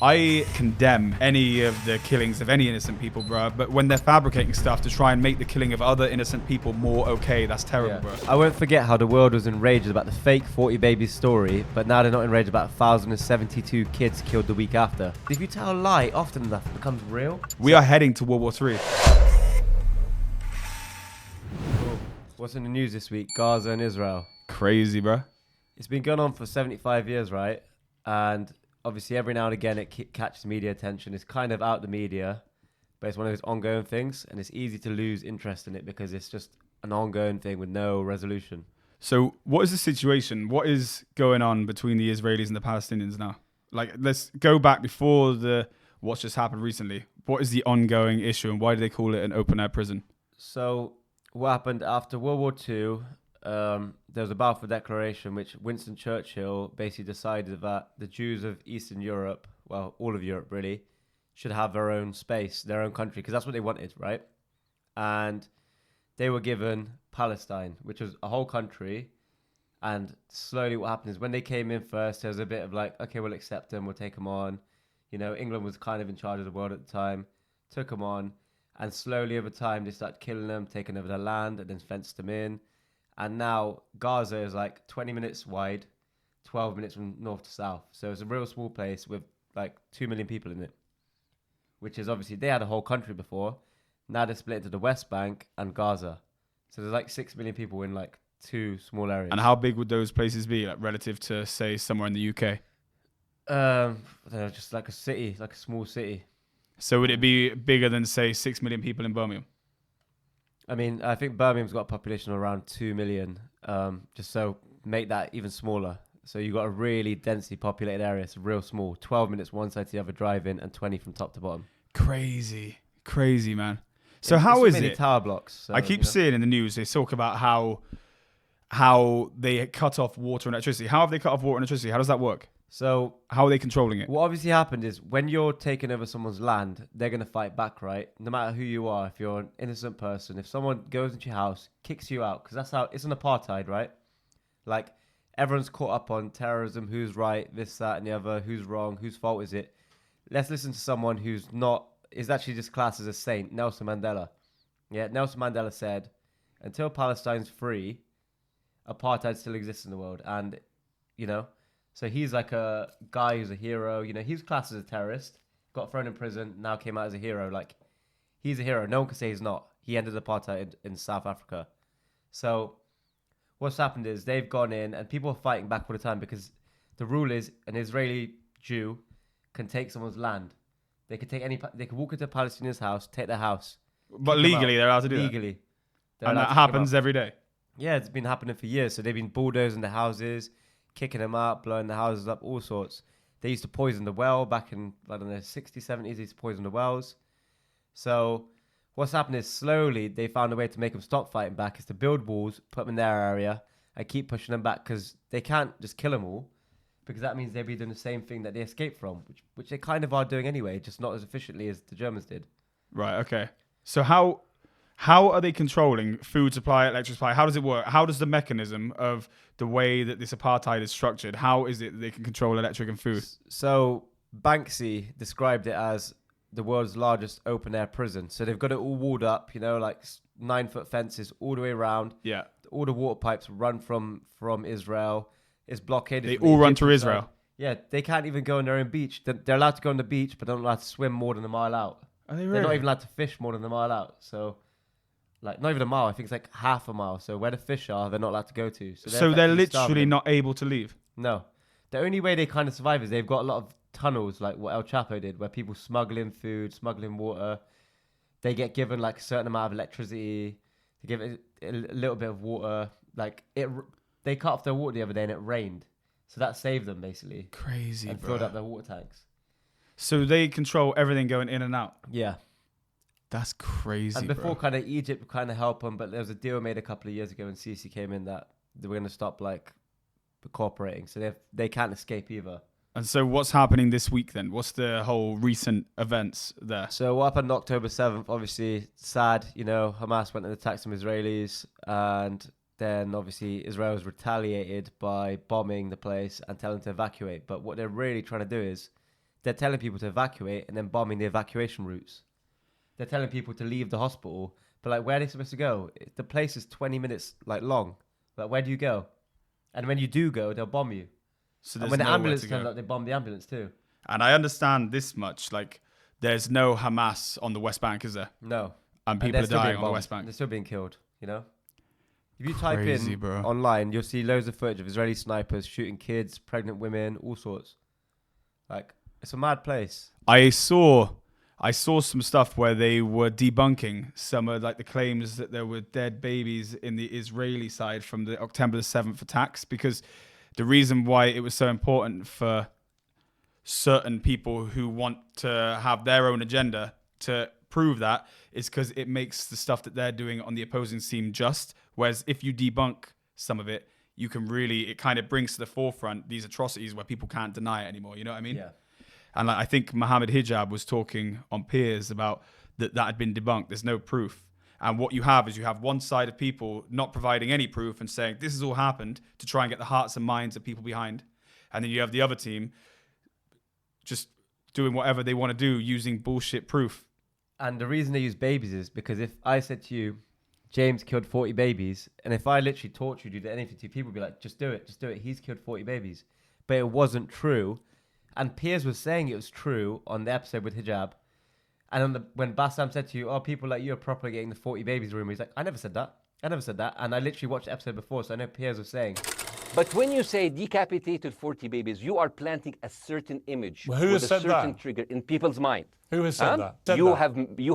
I condemn any of the killings of any innocent people, bro. But when they're fabricating stuff to try and make the killing of other innocent people more okay, that's terrible, bro. I won't forget how the world was enraged about the fake 40 babies story, but now they're not enraged about 1,072 kids killed the week after. If you tell a lie often enough, it becomes real. We are heading to World War III. What's in the news this week? Gaza and Israel. Crazy, bro. It's been going on for 75 years, right? And obviously every now and again it catches media attention. It's kind of out the media, but it's one of those ongoing things, and it's easy to lose interest in it because it's just an ongoing thing with no resolution. So what is the situation? What is going on between the Israelis and the Palestinians now? Like, let's go back before what's just happened recently. What is the ongoing issue, and why do they call it an open-air prison? So what happened after World War II, there was a Balfour Declaration, which Winston Churchill basically decided that the Jews of Eastern Europe, well, all of Europe really, should have their own space, their own country, because that's what they wanted, right? And they were given Palestine, which was a whole country. And slowly what happened is when they came in first, there was a bit of like, okay, we'll accept them, we'll take them on. You know, England was kind of in charge of the world at the time, took them on. And slowly over time, they started killing them, taking over their land, and then fenced them in. And now Gaza is like 20 minutes wide, 12 minutes from north to south. So it's a real small place with like 2 million people in it, which is obviously, they had a whole country before. Now they're split into the West Bank and Gaza. So there's like 6 million people in like 2 small areas. And how big would those places be, like, relative to, say, somewhere in the UK? I don't know, just like a city, like a small city. So would it be bigger than, say, 6 million people in Birmingham? I mean, I think Birmingham's got a population of around 2 million. Just so make that even smaller. So you've got a really densely populated area. It's real small. 12 minutes one side to the other drive-in and 20 from top to bottom. Crazy, man. So It's how is many it? tower blocks. So, I keep seeing in the news, they talk about how they cut off water and electricity. How have they cut off water and electricity? How does that work? So How are they controlling it? what obviously happened is when you're taking over someone's land, they're going to fight back, right? No matter who you are, if you're an innocent person, if someone goes into your house, kicks you out, because that's how it's an apartheid, right? Like, everyone's caught up on terrorism, who's right, this, that, and the other, who's wrong, whose fault is it? Let's listen to someone who's not, is actually just classed as a saint, Nelson Mandela. Yeah, Nelson Mandela said, until Palestine's free, apartheid still exists in the world. And, you know, so he's like a guy who's a hero. You know, he's classed as a terrorist, got thrown in prison, now came out as a hero. Like, he's a hero. No one can say he's not. He ended apartheid in South Africa. So what's happened is they've gone in and people are fighting back all the time because the rule is an Israeli Jew can take someone's land. They could walk into a Palestinian's house, take their house. But legally, they're allowed to do Legally. that. And that happens every day. Yeah, it's been happening for years. So they've been bulldozing the houses, kicking them out, blowing the houses up, all sorts. They used to poison the well back in, I don't know, 60s, 70s. They used to poison the wells. So what's happened is slowly they found a way to make them stop fighting back is to build walls, put them in their area, and keep pushing them back because they can't just kill them all because that means they'd be doing the same thing that they escaped from, which they kind of are doing anyway, just not as efficiently as the Germans did. Right, okay. So how are they controlling food supply, electric supply? How does it work? How does the mechanism of the way that this apartheid is structured, how is it that they can control electric and food? So Banksy described it as the world's largest open-air prison. So they've got it all walled up, you know, like 9-foot fences all the way around. Yeah. All the water pipes run from Israel. It's blockaded. They all run through Israel. Side. Yeah, they can't even go on their own beach. They're allowed to go on the beach, but they're not allowed to swim more than a mile out. Are they really? They're not even allowed to fish more than a mile out. So, like, not even a mile. I think it's like half a mile. So where the fish are, they're not allowed to go to. So they're literally not able to leave? No. The only way they kind of survive is they've got a lot of tunnels, like what El Chapo did, where people smuggle in food, smuggle in water. They get given, like, a certain amount of electricity. They give it a little bit of water. Like, they cut off their water the other day and it rained. So that saved them, basically. Crazy, and bro. filled up their water tanks. So they control everything going in and out? Yeah. That's crazy, and before, bro. kind of, Egypt would kind of help them, but there was a deal made a couple of years ago when Sisi came in that they were going to stop, like, cooperating. So they can't escape either. And so what's happening this week then? What's the whole recent events there? So what happened October 7th, obviously sad, you know, Hamas went and attacked some Israelis, and then obviously Israel was retaliated by bombing the place and telling them to evacuate. But what they're really trying to do is they're telling people to evacuate and then bombing the evacuation routes. They're telling people to leave the hospital, but like, where are they supposed to go? The place is 20 minutes like long. Like, where do you go? And when you do go, they'll bomb you. So And when the ambulance turns up, they bomb the ambulance too. And I understand this much. Like, there's no Hamas on the West Bank, is there? No. And people are dying on the West Bank. They're still being killed, you know? If you type in bro. online, you'll see loads of footage of Israeli snipers shooting kids, pregnant women, all sorts. Like, it's a mad place. I saw some stuff where they were debunking some of like the claims that there were dead babies in the Israeli side from the October the 7th attacks, because the reason why it was so important for certain people who want to have their own agenda to prove that is because it makes the stuff that they're doing on the opposing seem just. Whereas if you debunk some of it, you can really, it kind of brings to the forefront these atrocities where people can't deny it anymore. You know what I mean? Yeah. And like, I think Mohammed Hijab was talking on Piers about that had been debunked. There's no proof. And what you have is you have one side of people not providing any proof and saying this has all happened to try and get the hearts and minds of people behind. And then you have the other team just doing whatever they want to do using bullshit proof. And the reason they use babies is because if I said to you, James killed 40 babies, and if I literally tortured you, did anything to you, people would be like, just do it. He's killed 40 babies. But it wasn't true. And Piers was saying it was true on the episode with Hijab. And when Bassam said to you, oh, people like you are properly getting the 40 babies rumor, he's like, I never said that. And I literally watched the episode before, so I know Piers was saying. But when you say decapitated 40 babies, you are planting a certain image Well, who with has a said certain that? trigger in people's mind. Who has said that? You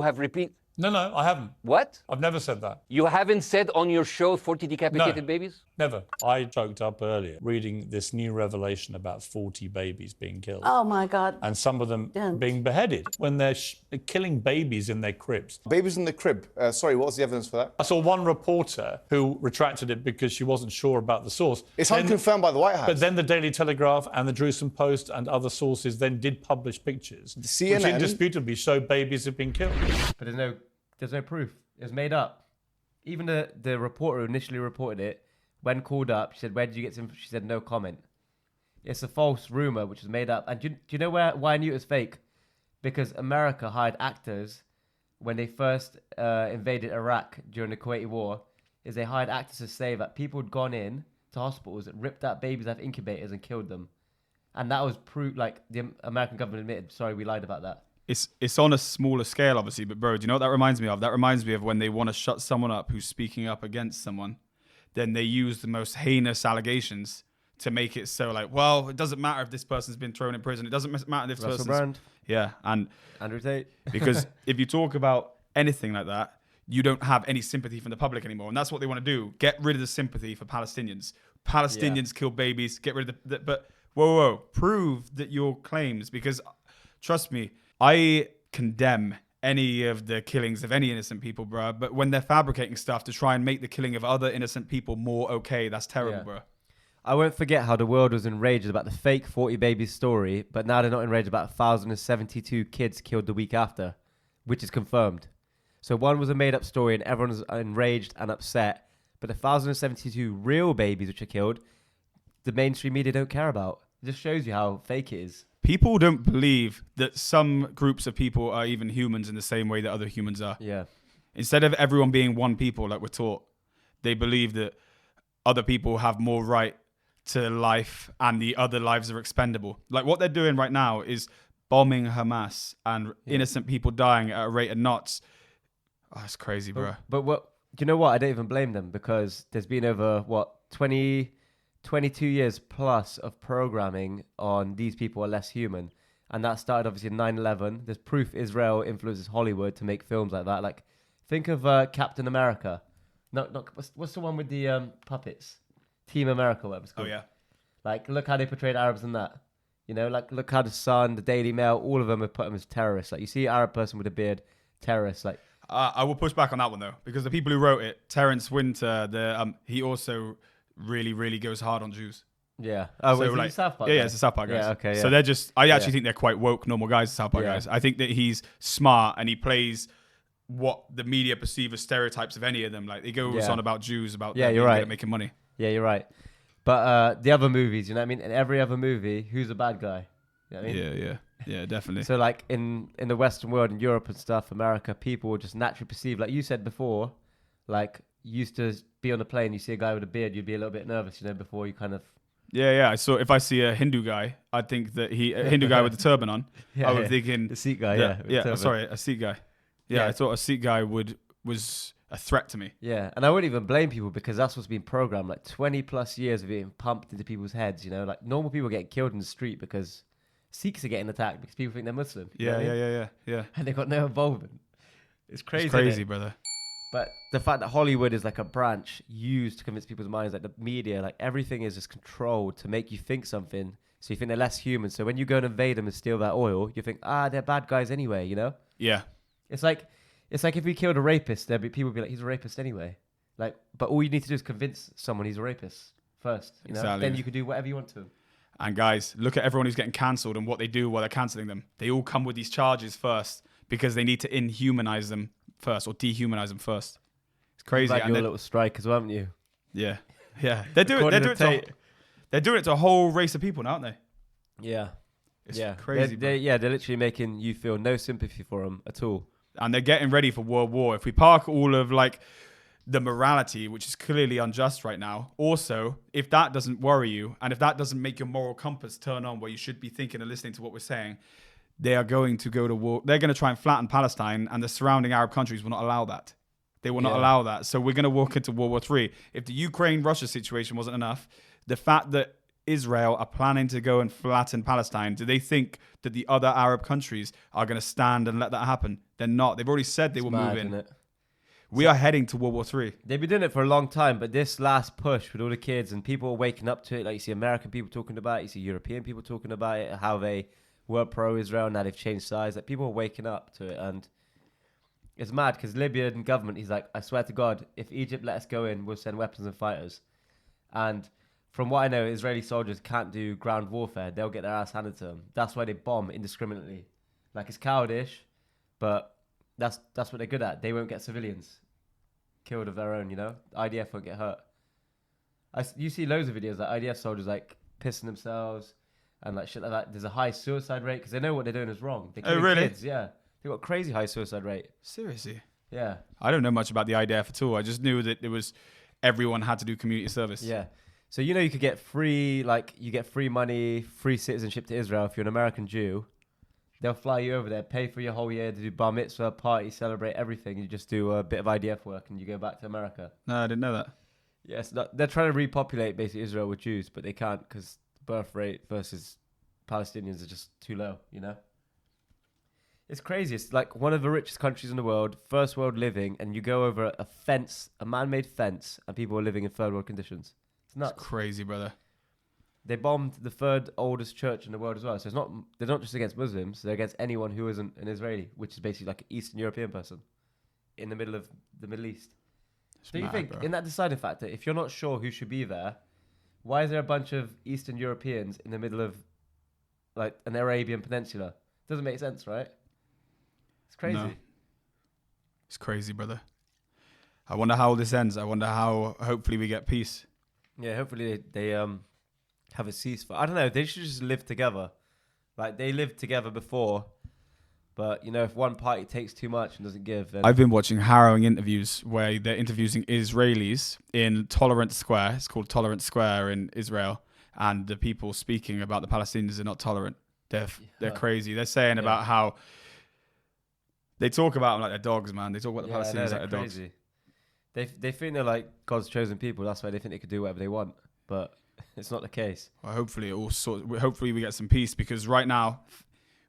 have repeat. No, I haven't. What? I've never said that. You haven't said on your show 40 decapitated No. babies? Never. I choked up earlier reading this new revelation about 40 babies being killed. Oh my God. And some of them Don't. being beheaded when they're killing babies in their cribs. Babies in the crib. Sorry, what was the evidence for that? I saw one reporter who retracted it because she wasn't sure about the source. It's unconfirmed by the White House. But then the Daily Telegraph and the Jerusalem Post and other sources then did publish pictures, CNN which indisputably show babies have been killed. But there's no proof. It was made up. Even the reporter who initially reported it, when called up, she said, where did you get some? She said, no comment. It's a false rumor, which was made up. And do you know why I knew it was fake? Because America hired actors when they first invaded Iraq during the Kuwaiti War, is they hired actors to say that people had gone in to hospitals and ripped out babies out of incubators and killed them. And that was proof, like the American government admitted, sorry, we lied about that. It's on a smaller scale, obviously, but bro, do you know what that reminds me of? That reminds me of when they want to shut someone up who's speaking up against someone, then they use the most heinous allegations to make it so like, well, it doesn't matter if this person's been thrown in prison. It doesn't matter if this Russell person's... Brand. Yeah, and... Andrew Tate. Because if you talk about anything like that, you don't have any sympathy from the public anymore. And that's what they want to do. Get rid of the sympathy for Palestinians. Palestinians kill babies. Get rid of the... But whoa. Prove that your claims, because trust me, I condemn any of the killings of any innocent people, bro. But when they're fabricating stuff to try and make the killing of other innocent people more okay, that's terrible, bro. I won't forget how the world was enraged about the fake 40 babies story, but now they're not enraged about 1,072 kids killed the week after, which is confirmed. So one was a made-up story and everyone was enraged and upset, but the 1,072 real babies which are killed, the mainstream media don't care about. It just shows you how fake it is. People don't believe that some groups of people are even humans in the same way that other humans are. Yeah. Instead of everyone being one people like we're taught, they believe that other people have more right to life and the other lives are expendable. Like what they're doing right now is bombing Hamas and innocent people dying at a rate of knots. Oh, it's crazy, bro. But what, do you know what? I don't even blame them because there's been over, 22 years plus of programming on these people are less human. And that started obviously in 9/11. There's proof Israel influences Hollywood to make films like that. Like, think of Captain America. No, what's the one with the puppets? Team America, whatever it's called. Oh, yeah. Like, look how they portrayed Arabs in that. You know, like, look how the Sun, the Daily Mail, all of them have put them as terrorists. Like, you see an Arab person with a beard, terrorists. Like, I will push back on that one, though, because the people who wrote it, Terence Winter, he also really, really goes hard on Jews. yeah. Oh, So, is it like, the South Park? Yeah, guy? it's the South Park guys. Yeah, okay, yeah. So they're just, I actually think they're quite woke, normal guys, the South Park Yeah. guys. I think that he's smart and he plays what the media perceive as stereotypes of any of them. Like, he goes on about Jews, about them you're being good right. at making money. Yeah, you're right. But the other movies, you know what I mean? In every other movie, who's a bad guy? You know what I mean? Yeah. Yeah, definitely. So like in the Western world, in Europe and stuff, America, people will just naturally perceive, like you said before, like you used to be on a plane, you see a guy with a beard, you'd be a little bit nervous, before you kind of. Yeah. So if I see a Hindu guy, I'd think that a Hindu guy with a turban on. I was thinking the Sikh guy, that- with a turban. Sorry, a Sikh guy. Yeah, Yeah. I thought a Sikh guy was a threat to me. Yeah, and I wouldn't even blame people because that's what's been programmed. Like 20 plus years of being pumped into people's heads. Like normal people getting killed in the street because Sikhs are getting attacked because people think they're Muslim. you know Yeah, what I mean? yeah. And they've got no involvement. It's crazy. It's crazy, innit? brother. But the fact that Hollywood is like a branch used to convince people's minds, like the media, like everything is just controlled to make you think something. So you think they're less human. So when you go and invade them and steal that oil, you think, they're bad guys anyway. Yeah. It's like if we killed a rapist, people would be like, he's a rapist anyway. Like, but all you need to do is convince someone he's a rapist first. Exactly. Then you can do whatever you want to him. And guys, look at everyone who's getting cancelled and what they do while they're cancelling them. They all come with these charges first because they need to inhumanize them first or dehumanize them first. It's crazy. Like And your then- little strike as well, haven't you? yeah. They're doing According to it. They're doing it to a whole race of people now, aren't they? Yeah. It's yeah. crazy. bro. They're literally making you feel no sympathy for them at all. And they're getting ready for World War. If we park all of like the morality, which is clearly unjust right now, also, if that doesn't worry you and if that doesn't make your moral compass turn on where you should be thinking and listening to what we're saying, they are going to go to war. They're going to try and flatten Palestine, and the surrounding Arab countries will not allow that. They will not allow that. So we're going to walk into World War III. If the Ukraine-Russia situation wasn't enough, the fact that Israel are planning to go and flatten Palestine, do they think that the other Arab countries are going to stand and let that happen? They're not. They've already said they will move in. Innit? We are heading to World War III. They've been doing it for a long time, but this last push with all the kids and people are waking up to it, like you see American people talking about it, you see European people talking about it, how they were pro-Israel, now they've changed sides. Like people are waking up to it, and it's mad because Libyan government, he's like, I swear to God, if Egypt let us go in, we'll send weapons and fighters. And from what I know, Israeli soldiers can't do ground warfare. They'll get their ass handed to them. That's why they bomb indiscriminately. Like it's cowardish, but that's what they're good at. They won't get civilians killed of their own, IDF won't get hurt. You see loads of videos like IDF soldiers like pissing themselves and like shit like that. There's a high suicide rate because they know what they're doing is wrong. They're killing really? kids, yeah. They've got a crazy high suicide rate. Seriously? Yeah. I don't know much about the IDF at all. I just knew that it was everyone had to do community service. Yeah. So you could get free, you get free money, free citizenship to Israel if you're an American Jew. They'll fly you over there, pay for your whole year to do bar mitzvah, party, celebrate everything. You just do a bit of IDF work and you go back to America. No, I didn't know that. Yes, they're trying to repopulate basically Israel with Jews, but they can't because the birth rate versus Palestinians is just too low, It's crazy. It's like one of the richest countries in the world, first world living, and you go over a fence, a man-made fence, and people are living in third world conditions. It's nuts. It's crazy, brother. They bombed the third oldest church in the world as well. So they're not just against Muslims, they're against anyone who isn't an Israeli, which is basically like an Eastern European person in the middle of the Middle East. It's So you mad, think, bro. in that deciding factor, if you're not sure who should be there, why is there a bunch of Eastern Europeans in the middle of like an Arabian peninsula? Doesn't make sense, right? It's crazy. No. It's crazy, brother. I wonder how this ends. I wonder how hopefully we get peace. Yeah, hopefully they have a ceasefire. I don't know. They should just live together. Like they lived together before, but if one party takes too much and doesn't give, then I've been watching harrowing interviews where they're interviewing Israelis in Tolerance Square. It's called Tolerance Square in Israel. And the people speaking about the Palestinians are not tolerant. They're crazy. They're saying about how they talk about them like they're dogs, man. They talk about the Palestinians like they're dogs. crazy. They think they're like God's chosen people. That's why they think they could do whatever they want. But it's not the case. Well, hopefully we get some peace, because right now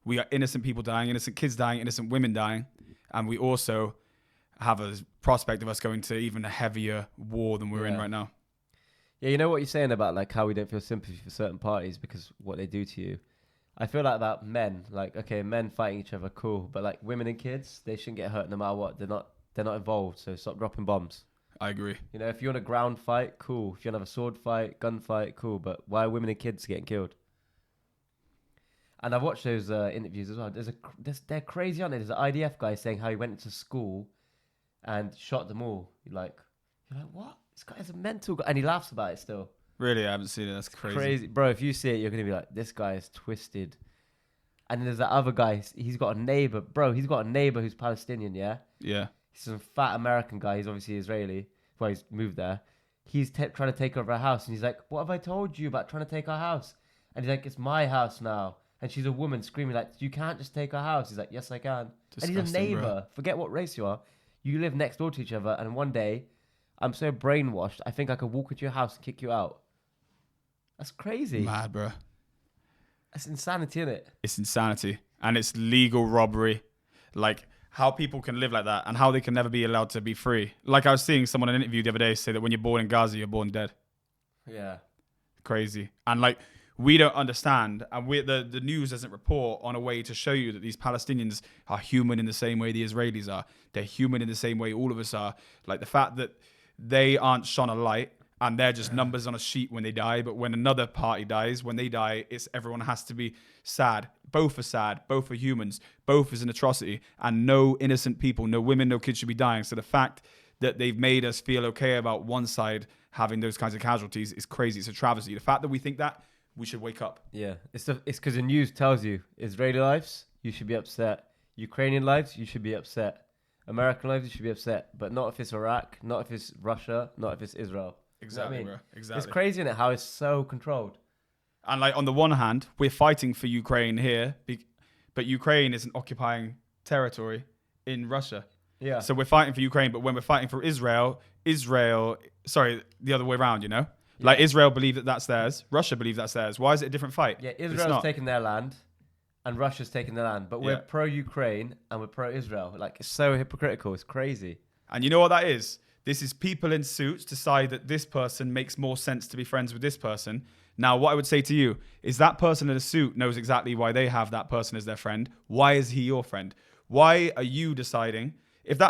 we got innocent people dying, innocent kids dying, innocent women dying, and we also have a prospect of us going to even a heavier war than we're in right now. Yeah, you know what you're saying about like how we don't feel sympathy for certain parties because what they do to you. I feel like about men, like okay, men fighting each other, cool, but like women and kids, they shouldn't get hurt no matter what. They're not involved, so stop dropping bombs. I agree. If you're in a ground fight, cool. If you want to have a sword fight, gun fight, cool. But why are women and kids getting killed? And I've watched those interviews as well. They're crazy, aren't they? There's an IDF guy saying how he went into school and shot them all. You're like, what? This guy is a mental guy, and he laughs about it still. Really, I haven't seen it. That's crazy. Bro. If you see it, you're gonna be like, this guy is twisted. And then there's that other guy. He's got a neighbor, bro. He's got a neighbor who's Palestinian. Yeah. Yeah. He's some fat American guy. He's obviously Israeli. Well, he's moved there. He's trying to take over our house, and he's like, "What have I told you about trying to take our house?" And he's like, "It's my house now." And she's a woman screaming like, "You can't just take our house." He's like, "Yes, I can." And he's a Disgusting, neighbor. bro. Forget what race you are. You live next door to each other, and one day, I'm so brainwashed, I think I could walk into your house and kick you out. That's crazy. Mad, bro. That's insanity, isn't it? It's insanity. And it's legal robbery. Like, how people can live like that and how they can never be allowed to be free. Like, I was seeing someone in an interview the other day say that when you're born in Gaza, you're born dead. Yeah. Crazy. And, like, we don't understand. And the news doesn't report on a way to show you that these Palestinians are human in the same way the Israelis are. They're human in the same way all of us are. Like, the fact that they aren't shone a light and they're just numbers on a sheet when they die. But when another party dies, when they die, it's everyone has to be sad. Both are sad. Both are humans. Both is an atrocity. And no innocent people, no women, no kids should be dying. So the fact that they've made us feel okay about one side having those kinds of casualties is crazy. It's a travesty. The fact that we think that, we should wake up. Yeah. It's because the news tells you Israeli lives, you should be upset. Ukrainian lives, you should be upset. American lives, you should be upset. But not if it's Iraq, not if it's Russia, not if it's Israel. Exactly, You know what I mean? bro. Exactly. It's crazy, isn't it, how it's so controlled. And like on the one hand, we're fighting for Ukraine here, but Ukraine is an occupying territory in Russia. Yeah. So we're fighting for Ukraine, but when we're fighting for Israel, sorry, the other way around, you know? Like Israel believe that that's theirs. Russia believes that's theirs. Why is it a different fight? Yeah, It's Israel's not. taking their land and Russia's taking their land. But we're Yeah. pro-Ukraine and we're pro-Israel. Like, it's so hypocritical. It's crazy. And you know what that is? This is people in suits decide that this person makes more sense to be friends with this person. Now, what I would say to you is that person in a suit knows exactly why they have that person as their friend. Why is he your friend? Why are you deciding? If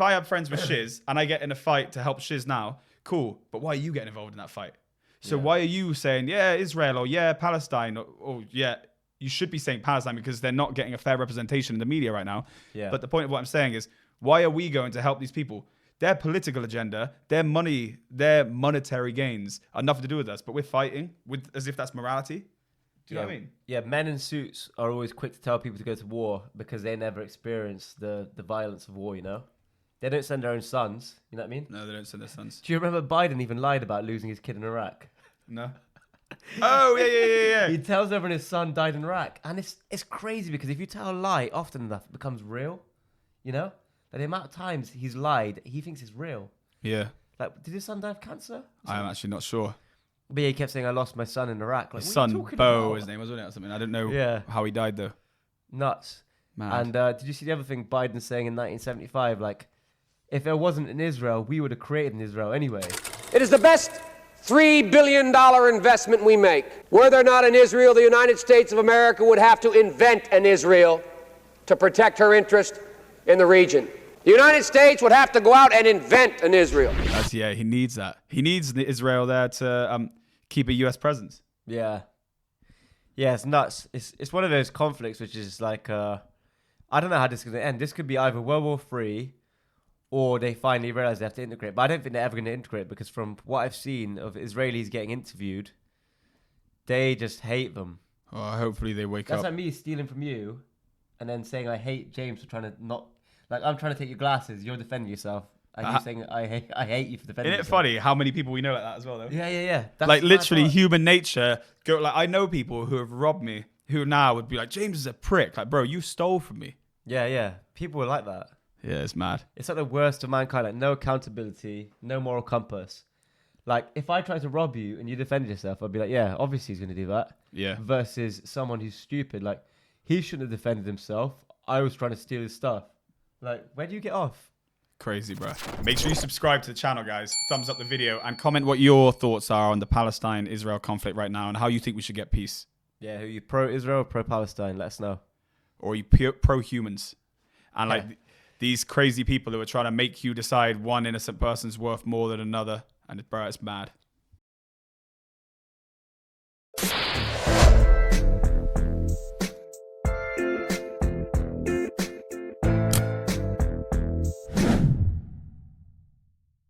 I have friends with Shiz and I get in a fight to help Shiz now, cool. But why are you getting involved in that fight? So why are you saying, yeah, Israel, or yeah, Palestine, or yeah, you should be saying Palestine because they're not getting a fair representation in the media right now. Yeah. But the point of what I'm saying is, why are we going to help these people? Their political agenda, their money, their monetary gains are nothing to do with us, but we're fighting as if that's morality. Do you know what I mean? Yeah, men in suits are always quick to tell people to go to war because they never experience the violence of war, you know? They don't send their own sons, you know what I mean? No, they don't send their sons. Do you remember Biden even lied about losing his kid in Iraq? No. Oh, yeah. He tells everyone his son died in Iraq. And it's crazy because if you tell a lie often enough, it becomes real, you know? Like the amount of times he's lied, he thinks it's real. Yeah. Like, did his son die of cancer? I'm actually not sure. But yeah, he kept saying, I lost my son in Iraq. Like, His what are you son, talking Bo, about? his name was, wasn't it, or something? I don't know how he died, though. Nuts. Mad. And did you see the other thing Biden saying in 1975? Like, if there wasn't an Israel, we would have created an Israel anyway. It is the best $3 billion investment we make. Were there not an Israel, the United States of America would have to invent an Israel to protect her interest in the region. The United States would have to go out and invent an Israel. He needs that. He needs Israel there to keep a U.S. presence. Yeah. Yeah, it's nuts. It's one of those conflicts which is like, I don't know how this is going to end. This could be either World War III or they finally realize they have to integrate. But I don't think they're ever going to integrate because from what I've seen of Israelis getting interviewed, they just hate them. Oh, hopefully they wake That's up. like me stealing from you and then saying I hate James for trying to not... Like, I'm trying to take your glasses, you're defending yourself. And you're saying I hate you for defending Isn't it yourself. funny how many people we know like that as well, though? Yeah. That's Like, my literally, part. human nature. Like, I know people who have robbed me who now would be like, James is a prick. Like, bro, you stole from me. Yeah. People are like that. Yeah, it's mad. It's like the worst of mankind. Like, no accountability, no moral compass. Like, if I tried to rob you and you defended yourself, I'd be like, yeah, obviously he's going to do that. Yeah. Versus someone who's stupid. Like, he shouldn't have defended himself. I was trying to steal his stuff. Like, where do you get off? Crazy, bro. Make sure you subscribe to the channel, guys. Thumbs up the video and comment what your thoughts are on the Palestine-Israel conflict right now and how you think we should get peace. Yeah, who you pro-Israel or pro-Palestine? Let us know. Or are you pro-humans? And like these crazy people who are trying to make you decide one innocent person's worth more than another. And bro, it's mad.